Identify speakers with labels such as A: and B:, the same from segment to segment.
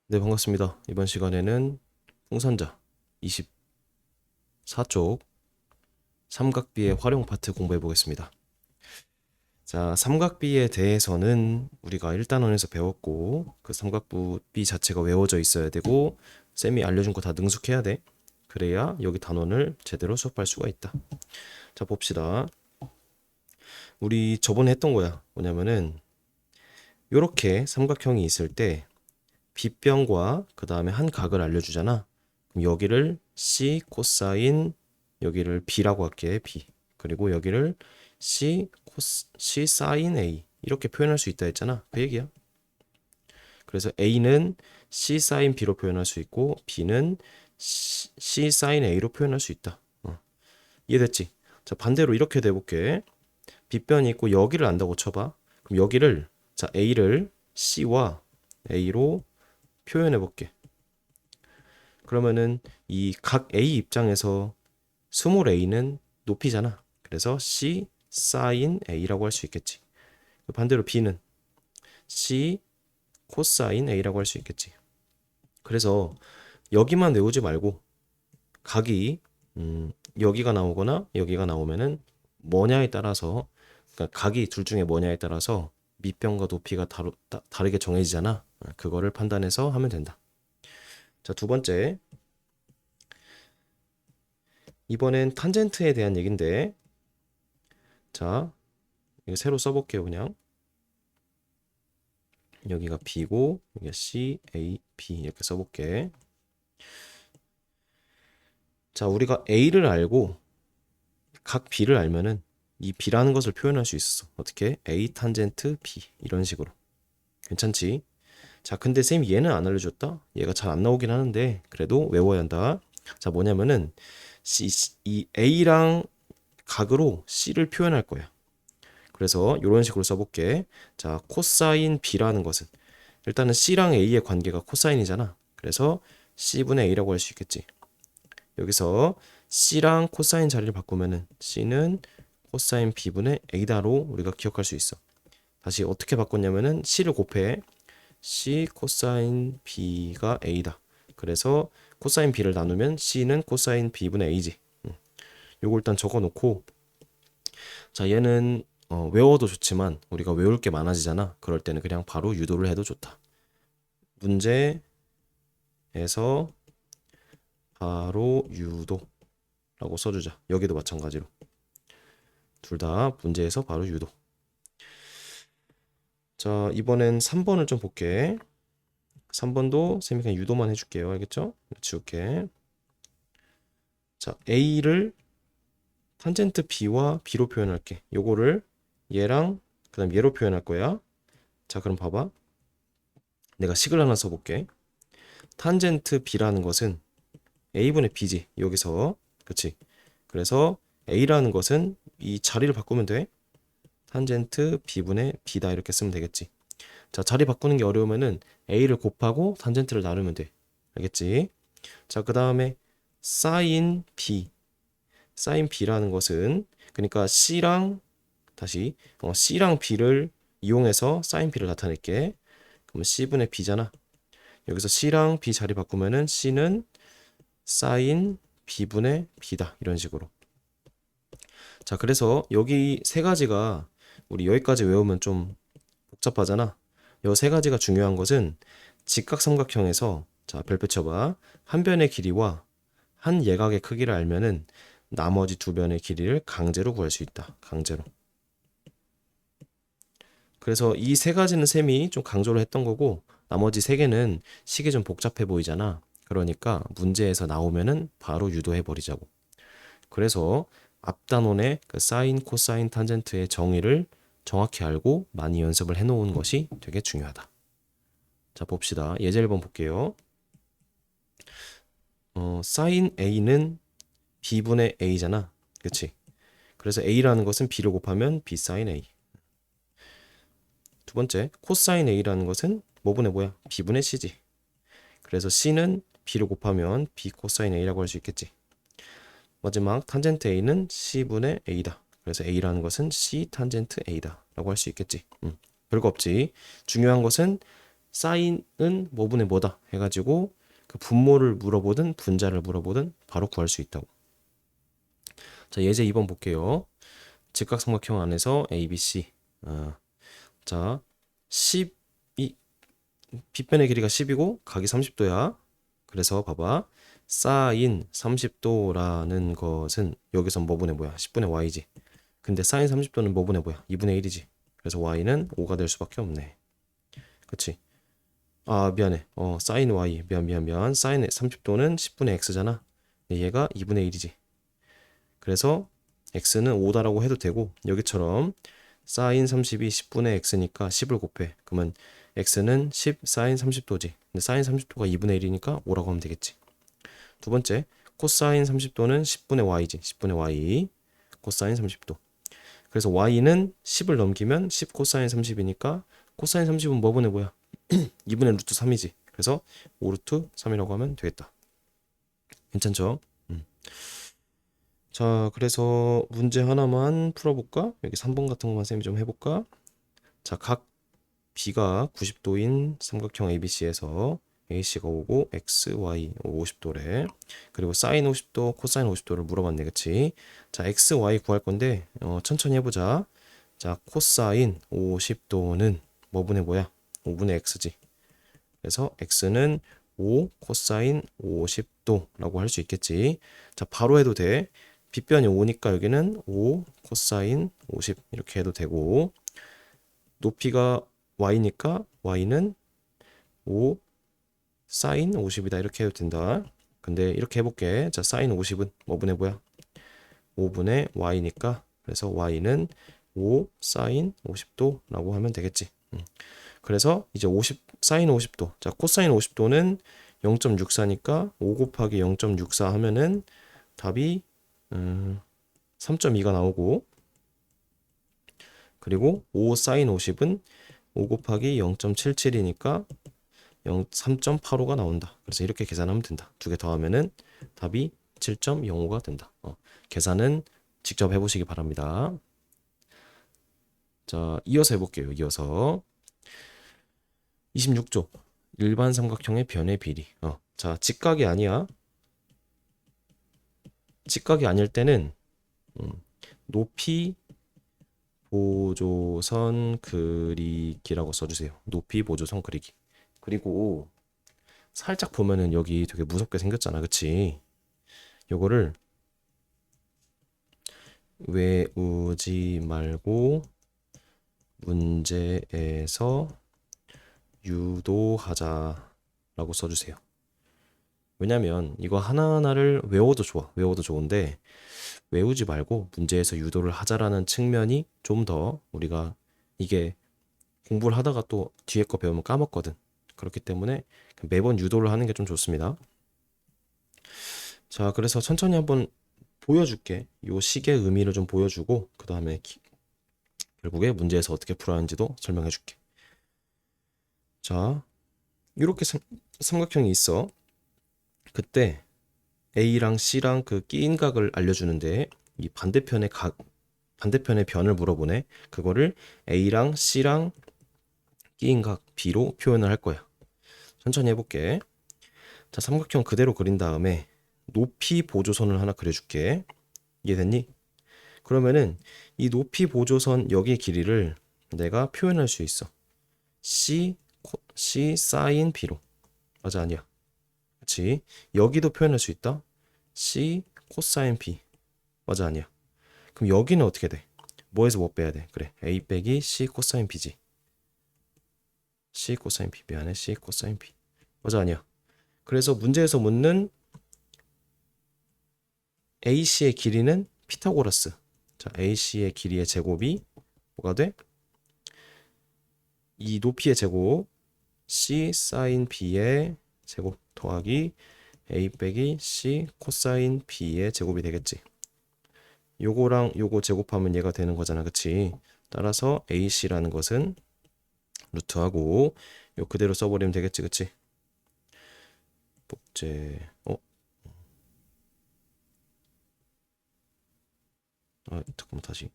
A: 네, 반갑습니다. 이번 시간에는 풍선자 24쪽 삼각비의 활용 파트 공부해 보겠습니다. 자, 삼각비에 대해서는 우리가 1단원에서 배웠고 그 삼각비 자체가 외워져 있어야 되고 쌤이 알려준 거 다 능숙해야 돼. 그래야 여기 단원을 제대로 수업할 수가 있다. 자, 봅시다. 우리 저번에 했던 거야. 뭐냐면은 요렇게 삼각형이 있을 때 빗변과 그 다음에 한 각을 알려주잖아. 그럼 여기를 C 코사인, 여기를 B라고 할게. B. 그리고 여기를 C 사인 A 이렇게 표현할 수 있다 했잖아. 그 얘기야. 그래서 A는 C 사인 B로 표현할 수 있고 B는 C 사인 A로 표현할 수 있다. 이해됐지? 자, 반대로 이렇게 돼볼게. 빗변이 있고 여기를 안다고 쳐봐. 그럼 여기를 자 A를 C와 A로 표현해 볼게. 그러면은 이 각 A 입장에서 스몰 a는 높이잖아. 그래서 C 사인 A라고 할 수 있겠지. 반대로 B는 C 코사인 A라고 할 수 있겠지. 그래서 여기만 외우지 말고 각이 여기가 나오거나 여기가 나오면은 뭐냐에 따라서 그러니까 각이 둘 중에 뭐냐에 따라서 밑변과 높이가 다르게 정해지잖아. 그거를 판단해서 하면 된다. 자, 두 번째. 이번엔 탄젠트에 대한 얘긴데 자, 이거 새로 써볼게요. 그냥 여기가 B고 여기가 C, A, B 이렇게 써볼게. 자, 우리가 A를 알고 각 B를 알면은 이 B라는 것을 표현할 수 있어. 어떻게? A 탄젠트 B 이런 식으로. 괜찮지? 자, 근데 쌤이 얘는 안 알려줬다? 얘가 잘 안 나오긴 하는데 그래도 외워야 한다. 자, 뭐냐면은 이 A랑 각으로 C를 표현할 거야. 그래서 이런 식으로 써볼게. 자, 코사인 B라는 것은 일단은 C랑 A의 관계가 코사인이잖아. 그래서 C분의 A라고 할 수 있겠지. 여기서 C랑 코사인 자리를 바꾸면은 C는 코사인 B분의 A다로 우리가 기억할 수 있어. 다시 어떻게 바꿨냐면은 C를 곱해. C 코사인 B가 A다. 그래서 코사인 B를 나누면 C는 코사인 B분의 A지. 요거 일단 적어 놓고 자, 얘는 외워도 좋지만 우리가 외울 게 많아지잖아. 그럴 때는 그냥 바로 유도를 해도 좋다. 문제에서 바로 유도라고 써주자. 여기도 마찬가지로. 둘 다 문제에서 바로 유도. 자, 이번엔 3번을 좀 볼게. 3번도 쌤이 그냥 유도만 해줄게요. 알겠죠? 지울게. 자, A를 탄젠트 B와 B로 표현할게. 요거를 얘랑 그 다음 얘로 표현할 거야. 자, 그럼 봐봐. 내가 식을 하나 써볼게. 탄젠트 B라는 것은 A분의 B지. 여기서. 그치? 그래서 A라는 것은 이 자리를 바꾸면 돼. 탄젠트 B분의 B다 이렇게 쓰면 되겠지. 자, 자리 바꾸는 게 어려우면은 A를 곱하고 탄젠트를 나누면 돼. 알겠지? 자, 그 다음에 사인 B. 사인 B라는 것은 그러니까 C랑 B를 이용해서 사인 B를 나타낼게. 그러면 C분의 B잖아. 여기서 C랑 B 자리 바꾸면은 C는 사인 B분의 B다. 이런 식으로. 자, 그래서 여기 세 가지가 우리 여기까지 외우면 좀 복잡하잖아. 요 세 가지가 중요한 것은 직각삼각형에서 자, 별표 쳐봐. 한 변의 길이와 한 예각의 크기를 알면은 나머지 두 변의 길이를 강제로 구할 수 있다. 강제로. 그래서 이 세 가지는 셈이 좀 강조를 했던 거고 나머지 세 개는 식이 좀 복잡해 보이잖아. 그러니까 문제에서 나오면은 바로 유도해 버리자고. 그래서 앞단원의 그 사인, 코사인, 탄젠트의 정의를 정확히 알고 많이 연습을 해놓은 것이 되게 중요하다. 자, 봅시다. 예제 1번 볼게요. 사인 A는 B분의 A잖아. 그치? 그래서 A라는 것은 B를 곱하면 B 사인 A. 두 번째, 코사인 A라는 것은 뭐분의 뭐야? B분의 C지. 그래서 C는 B를 곱하면 B 코사인 A라고 할 수 있겠지. 마지막, 탄젠트 A는 C분의 A다. 그래서 A라는 것은 C 탄젠트 A다. 라고 할 수 있겠지. 별거 없지. 중요한 것은 사인은 뭐분의 뭐다 해가지고 그 분모를 물어보든 분자를 물어보든 바로 구할 수 있다고. 자, 예제 2번 볼게요. 직각삼각형 안에서 ABC. 자, 10이 빗변의 길이가 10이고 각이 30도야. 그래서 봐봐. 사인 30도라는 것은 여기서 뭐분의 뭐야? 10분의 y지. 근데 사인 30도는 뭐분의 뭐야? 2분의 1이지. 그래서 y는 5가 될 수밖에 없네. 그치? 아, 미안해. 사인 y. 미안. 사인 30도는 10분의 x잖아. 얘가 2분의 1이지. 그래서 x는 5다라고 해도 되고 여기처럼 사인 30이 10분의 x니까 10을 곱해. 그러면 x는 10 사인 30도지. 근데 사인 30도가 2분의 1이니까 5라고 하면 되겠지. 두 번째, 코사인 30도는 10분의 y지. 10분의 y. 코사인 30도. 그래서 y는 10을 넘기면 10 코사인 30이니까 코사인 30은 뭐분의 뭐야? 2분의 루트 3이지. 그래서 5 루트 3이라고 하면 되겠다. 괜찮죠? 자, 그래서 문제 하나만 풀어볼까? 여기 3번 같은 것만 쌤이 좀 해볼까? 자, 각 B가 90도인 삼각형 ABC에서 AC가 오고 X, Y 50도래. 그리고 사인 50도, 코사인 50도를 물어봤네, 그치? 자, X, Y 구할 건데 천천히 해보자. 자, 코사인 50도는 뭐분의 뭐야? 5분의 X지. 그래서 X는 5 코사인 50도라고 할 수 있겠지. 자, 바로 해도 돼. 빗변이 5니까 여기는 5 코사인 50 이렇게 해도 되고 높이가 y니까 y는 5 사인 50이다 이렇게 해도 된다. 근데 이렇게 해볼게. 자, 사인 50은 뭐분의 뭐야? 5분의 y니까 그래서 y는 5 사인 50도라고 하면 되겠지. 그래서 이제 50 사인 50도. 자, 코사인 50도는 0.64니까 5 곱하기 0.64 하면은 답이 3.2가 나오고 그리고 5 사인 50은 5 곱하기 0.77이니까 3.85가 나온다. 그래서 이렇게 계산하면 된다. 두 개 더하면은 답이 7.05가 된다. 계산은 직접 해보시기 바랍니다. 자, 이어서 해볼게요. 이어서 26조 일반 삼각형의 변의 비리. 자, 직각이 아니야. 직각이 아닐 때는 높이 보조선 그리기라고 써주세요. 높이 보조선 그리기. 그리고 살짝 보면은 여기 되게 무섭게 생겼잖아, 그치? 요거를 외우지 말고 문제에서 유도하자라고 써주세요. 왜냐면 이거 하나하나를 외워도 좋아. 외워도 좋은데 외우지 말고 문제에서 유도를 하자라는 측면이 좀 더 우리가 이게 공부를 하다가 또 뒤에 거 배우면 까먹거든. 그렇기 때문에 매번 유도를 하는 게 좀 좋습니다. 자, 그래서 천천히 한번 보여줄게. 요 식의 의미를 좀 보여주고 그 다음에 결국에 문제에서 어떻게 풀어야 하는지도 설명해 줄게. 자, 이렇게 삼각형이 있어. 그때 A랑 C랑 그 끼인 각을 알려주는데 이 반대편의 변을 물어보네. 그거를 A랑 C랑 끼인 각 B로 표현을 할 거야. 천천히 해볼게. 자, 삼각형 그대로 그린 다음에 높이 보조선을 하나 그려줄게. 이해됐니? 그러면은 이 높이 보조선 여기 길이를 내가 표현할 수 있어. C 사인 B로. 맞아, 아니야. 그치? 여기도 표현할 수 있다. C 코사인 B. 맞아, 아니야. 그럼 여기는 어떻게 돼? 뭐에서 뭐 빼야 돼? 그래, A 빼기 C 코사인 B지. C 코사인 B. 미안해. C 코사인 B. 맞아, 아니야. 그래서 문제에서 묻는 AC의 길이는 피타고라스. 자, AC의 길이의 제곱이 뭐가 돼? 이 높이의 제곱 C 사인 B의 제곱 더하기 A 빼기 C 코사인 B의 제곱이 되겠지. 요거랑 요거 제곱하면 얘가 되는 거잖아, 그치? 따라서 AC라는 것은 루트하고 요 그대로 써버리면 되겠지, 그치? 복제 잠깐만 다시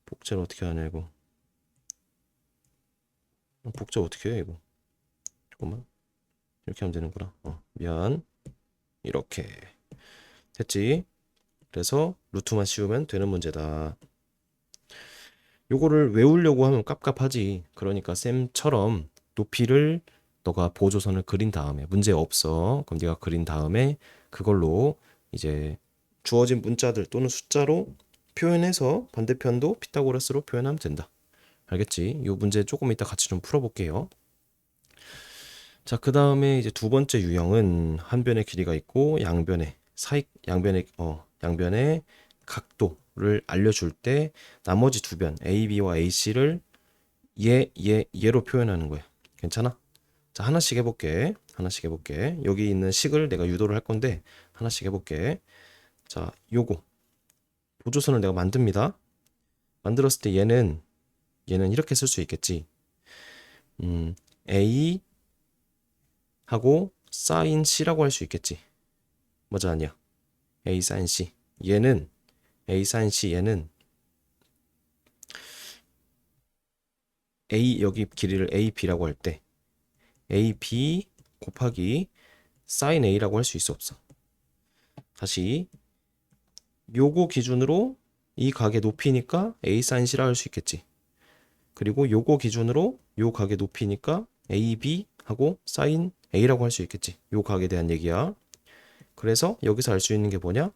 A: 복제를 어떻게 하냐 이거. 복제 어떻게 해 이거. 잠깐만. 이렇게 하면 되는구나. 미안. 이렇게 됐지? 그래서 루트만 씌우면 되는 문제다. 요거를 외우려고 하면 깝깝하지. 그러니까 쌤처럼 높이를 너가 보조선을 그린 다음에 문제 없어. 그럼 네가 그린 다음에 그걸로 이제 주어진 문자들 또는 숫자로 표현해서 반대편도 피타고라스로 표현하면 된다. 알겠지? 요 문제 조금 이따 같이 좀 풀어볼게요. 자, 그 다음에 이제 두 번째 유형은 한 변의 길이가 있고 양변의 각도를 알려줄 때 나머지 두 변 AB와 AC를 얘로 표현하는 거야. 괜찮아? 자, 하나씩 해볼게. 여기 있는 식을 내가 유도를 할 건데 하나씩 해볼게. 자, 요거 보조선을 내가 만듭니다. 만들었을 때 얘는 이렇게 쓸 수 있겠지. A 하고 사인 C라고 할 수 있겠지. 맞아 아니야? A 사인 C. 얘는 A 사인 C 얘는 A 여기 길이를 AB라고 할 때 AB 곱하기 사인 A라고 할 수 있어 없어? 다시 요거 기준으로 이 각의 높이니까 A 사인 C라 할 수 있겠지. 그리고 요거 기준으로 요 각의 높이니까 AB 하고 사인 A라고 할 수 있겠지. 요 각에 대한 얘기야. 그래서 여기서 알 수 있는 게 뭐냐?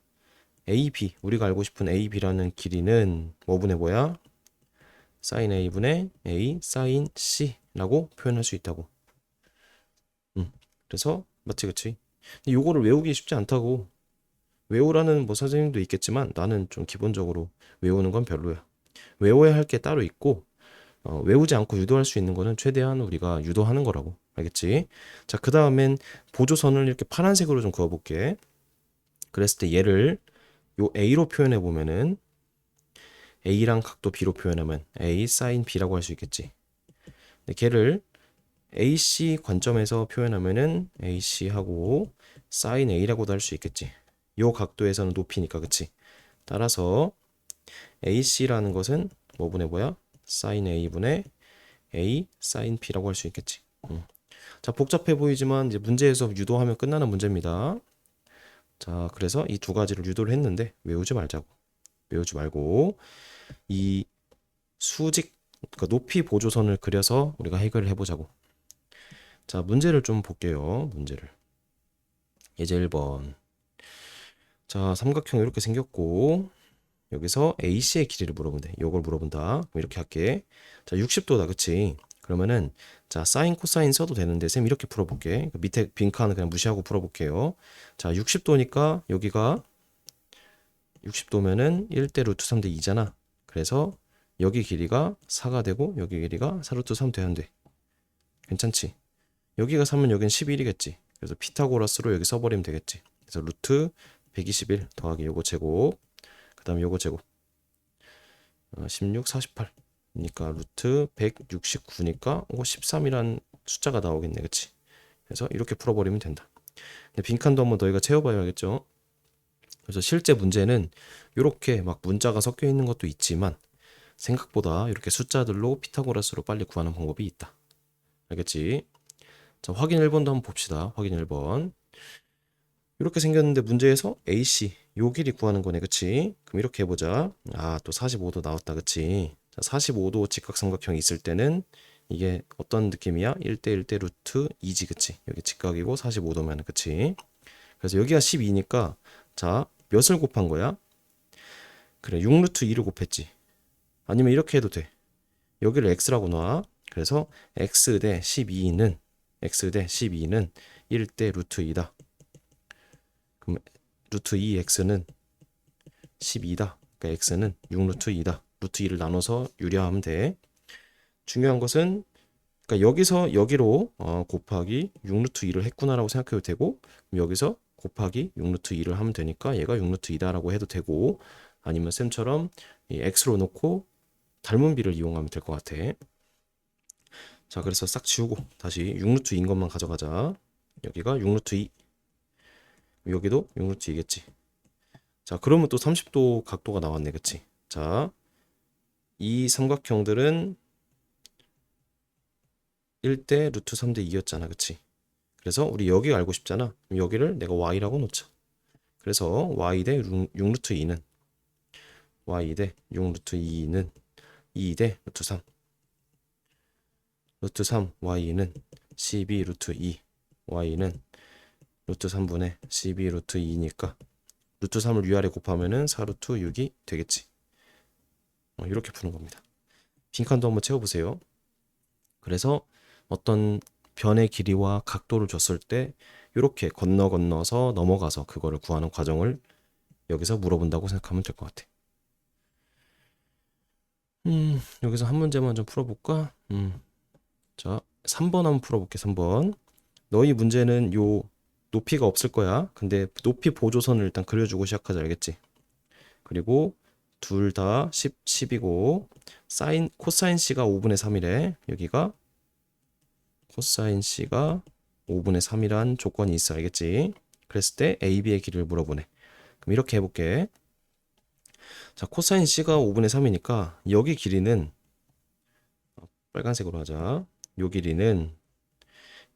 A: AB, 우리가 알고 싶은 AB라는 길이는 뭐분의 뭐야? 사인 A분의 A 사인 C라고 표현할 수 있다고. 그래서 맞지 그치? 근데 요거를 외우기 쉽지 않다고. 외우라는 뭐 선생님도 있겠지만 나는 좀 기본적으로 외우는 건 별로야. 외워야 할 게 따로 있고 외우지 않고 유도할 수 있는 거는 최대한 우리가 유도하는 거라고. 알겠지? 자, 그 다음엔 보조선을 이렇게 파란색으로 좀 그어볼게. 그랬을 때 얘를 요 A로 표현해 보면은 A랑 각도 B로 표현하면 A 사인 B라고 할 수 있겠지. 근데 걔를 AC 관점에서 표현하면은 AC하고 사인 A라고도 할 수 있겠지. 요 각도에서는 높이니까 그치? 따라서 AC라는 것은 뭐분의 뭐야? 사인 A분의 A 사인 B라고 할 수 있겠지. 자, 복잡해 보이지만 이제 문제에서 유도하면 끝나는 문제입니다. 자, 그래서 이 두 가지를 유도를 했는데 외우지 말자고. 외우지 말고 이 수직 그러니까 높이 보조선을 그려서 우리가 해결을 해보자고. 자, 문제를 좀 볼게요. 문제를. 예제 1번. 자, 삼각형 이렇게 생겼고 여기서 AC의 길이를 물어본대. 이걸 물어본다. 그럼 이렇게 할게. 자, 60도다. 그치? 그러면은 자, 사인 코사인 써도 되는데 쌤 이렇게 풀어볼게. 그 밑에 빈칸은 그냥 무시하고 풀어볼게요. 자, 60도니까 여기가 60도면은 1대 루트 3대 2잖아. 그래서 여기 길이가 4가 되고 여기 길이가 4 루트 3 돼야 돼. 괜찮지? 여기가 3면 여긴 11이겠지. 그래서 피타고라스로 여기 써버리면 되겠지. 그래서 루트 121 더하기 요거 제곱 그 다음에 요거 제곱 16, 48 그러니까 루트 169니까 13이란 숫자가 나오겠네. 그치? 그래서 이렇게 풀어버리면 된다. 빈칸도 한번 너희가 채워봐야겠죠. 그래서 실제 문제는 이렇게 막 문자가 섞여 있는 것도 있지만 생각보다 이렇게 숫자들로 피타고라스로 빨리 구하는 방법이 있다. 알겠지? 자, 확인 1번도 한번 봅시다. 확인 1번. 이렇게 생겼는데 문제에서 AC 요 길이 구하는 거네. 그치? 그럼 이렇게 해보자. 아, 또 45도 나왔다. 그치? 자, 45도 직각삼각형이 있을 때는 이게 어떤 느낌이야? 1대 1대 루트 2지. 그치? 여기 직각이고 45도면 그치? 그래서 여기가 12니까 자, 몇을 곱한 거야? 그래, 6루트 2를 곱했지. 아니면 이렇게 해도 돼. 여기를 x라고 놔. 그래서 x 대 12는 1대 루트 2다. 그럼 루트 2x는 12다. 그러니까 x는 6루트 2다. 루트 2를 나눠서 유리화하면 돼. 중요한 것은 그러니까 여기서 여기로 곱하기 6루트 2를 했구나라고 생각해도 되고 여기서 곱하기 6루트 2를 하면 되니까 얘가 6루트 2다라고 해도 되고 아니면 쌤처럼 이 x로 놓고 닮은 비를 이용하면 될 것 같아. 자, 그래서 싹 지우고 다시 6루트 2인 것만 가져가자. 여기가 6루트 2 여기도 6루트 2겠지. 자, 그러면 또 30도 각도가 나왔네. 그치? 자, 이 삼각형들은 1대 루트 3대 2였잖아. 그치? 그래서 우리 여기 알고 싶잖아. 그럼 여기를 내가 y라고 놓자. 그래서 y 대 6루트 2는 y 대 6루트 2는 2 대 루트 3 루트 3 y는 12 루트 2 y는 루트 3분의 12 루트 2니까 루트 3을 위아래 곱하면은 4 루트 6이 되겠지. 이렇게 푸는 겁니다. 빈칸도 한번 채워보세요. 그래서 어떤 변의 길이와 각도를 줬을 때 이렇게 건너서 넘어가서 그거를 구하는 과정을 여기서 물어본다고 생각하면 될 것 같아. 여기서 한 문제만 좀 풀어볼까? 자, 3번 한번 풀어볼게. 3번. 너희 문제는 요 높이가 없을 거야. 근데 높이 보조선을 일단 그려주고 시작하자. 알겠지? 그리고 둘 다 10, 10이고 코사인 C가 5분의 3이래. 여기가 코사인 C가 5분의 3이란 조건이 있어. 알겠지? 그랬을 때 A, B의 길이를 물어보네. 그럼 이렇게 해볼게. 자, 코사인 C가 5분의 3이니까 여기 길이는 빨간색으로 하자. 요 길이는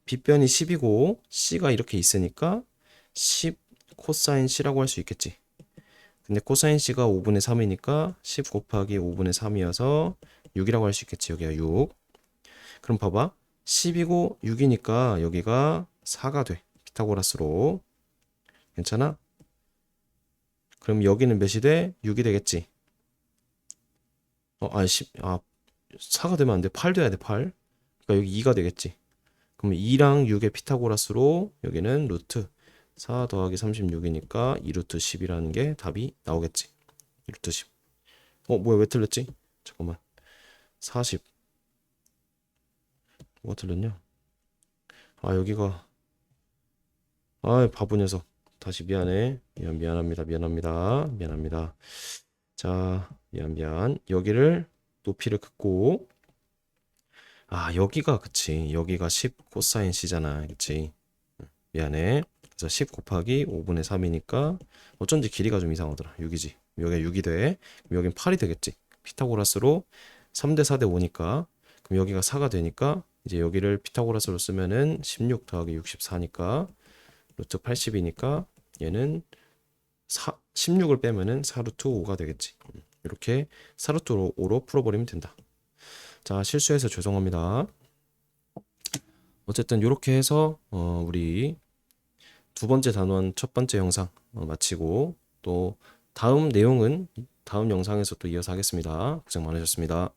A: 빗변이 10이고 C가 이렇게 있으니까 10 코사인 C라고 할 수 있겠지. 근데 코사인 C가 5분의 3이니까 10 곱하기 5분의 3이어서 6이라고 할 수 있겠지. 여기가 6. 그럼 봐봐. 10이고 6이니까 여기가 4가 돼. 피타고라스로. 괜찮아? 그럼 여기는 몇이 돼? 6이 되겠지. 4가 되면 안 돼. 8 돼야 돼, 8. 그러니까 여기 2가 되겠지. 그럼 2랑 6의 피타고라스로 여기는 루트 4 더하기 36이니까 2루트 10이라는 게 답이 나오겠지. 2루트 10. 뭐야, 왜 틀렸지? 잠깐만. 40. 뭐가 틀렸냐? 여기가. 바보 녀석. 다시 미안해. 미안합니다. 자, 미안. 여기를 높이를 긋고. 여기가, 그치. 여기가 10 코사인 C잖아. 그치. 미안해. 그래서 10 곱하기 5분의 3이니까 어쩐지 길이가 좀 이상하더라. 6이지. 여기가 6이 돼. 그럼 여긴 8이 되겠지. 피타고라스로 3대 4대 5니까. 그럼 여기가 4가 되니까 이제 여기를 피타고라스로 쓰면은 16 더하기 64니까 루트 80이니까 얘는 16을 빼면은 4루트 5가 되겠지. 이렇게 4루트 5로 풀어버리면 된다. 자, 실수해서 죄송합니다. 어쨌든 이렇게 해서 우리 두 번째 단원 첫 번째 영상 마치고 또 다음 내용은 다음 영상에서 또 이어서 하겠습니다. 고생 많으셨습니다.